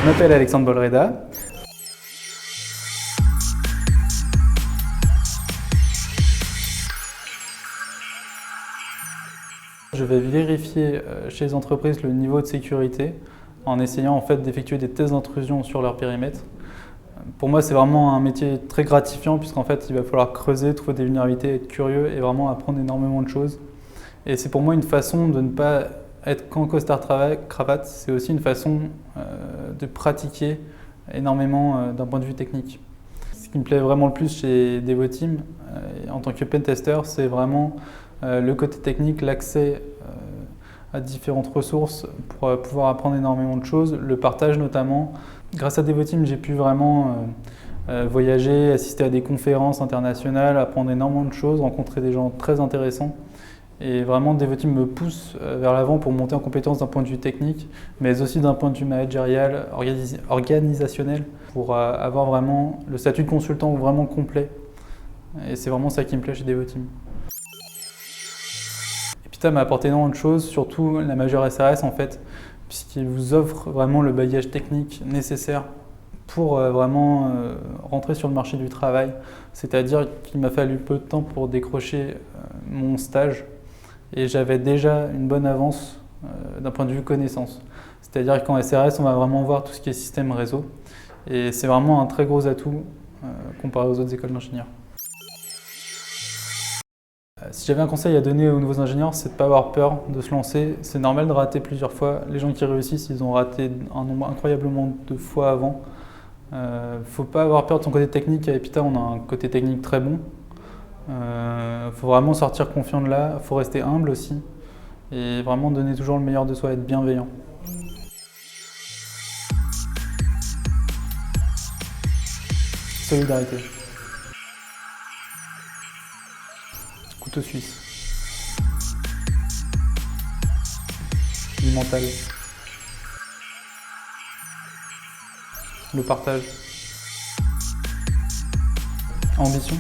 Je m'appelle Alexandre Bolreda. Je vais vérifier chez les entreprises le niveau de sécurité en essayant en fait d'effectuer des tests d'intrusion sur leur périmètre. Pour moi, c'est vraiment un métier très gratifiant puisqu'en fait, il va falloir creuser, trouver des vulnérabilités, être curieux et vraiment apprendre énormément de choses. Et c'est pour moi une façon de ne pas être qu'en costard-cravate, c'est aussi une façon de pratiquer énormément d'un point de vue technique. Ce qui me plaît vraiment le plus chez Devoteam, en tant que pentester, c'est vraiment le côté technique, l'accès à différentes ressources pour pouvoir apprendre énormément de choses, le partage notamment. Grâce à Devoteam, j'ai pu vraiment voyager, assister à des conférences internationales, apprendre énormément de choses, rencontrer des gens très intéressants. Et vraiment, Devoteam me pousse vers l'avant pour monter en compétence d'un point de vue technique, mais aussi d'un point de vue managérial, organisationnel, pour avoir vraiment le statut de consultant vraiment complet. Et c'est vraiment ça qui me plaît chez Devoteam. Epita m'a apporté énormément de choses, surtout la majeure SRS en fait, puisqu'il vous offre vraiment le bagage technique nécessaire pour vraiment rentrer sur le marché du travail. C'est-à-dire qu'il m'a fallu peu de temps pour décrocher mon stage et j'avais déjà une bonne avance d'un point de vue connaissance. C'est-à-dire qu'en SRS, on va vraiment voir tout ce qui est système réseau et c'est vraiment un très gros atout comparé aux autres écoles d'ingénieurs. Si j'avais un conseil à donner aux nouveaux ingénieurs, c'est de ne pas avoir peur de se lancer. C'est normal de rater plusieurs fois. Les gens qui réussissent, ils ont raté un nombre incroyablement de fois avant. Il ne faut pas avoir peur de son côté technique. À Epita, on a un côté technique très bon. Faut vraiment sortir confiant de là. Il faut rester humble aussi. Et vraiment donner toujours le meilleur de soi, être bienveillant. Solidarité. Couteau suisse. Du mental. Le partage. Ambition.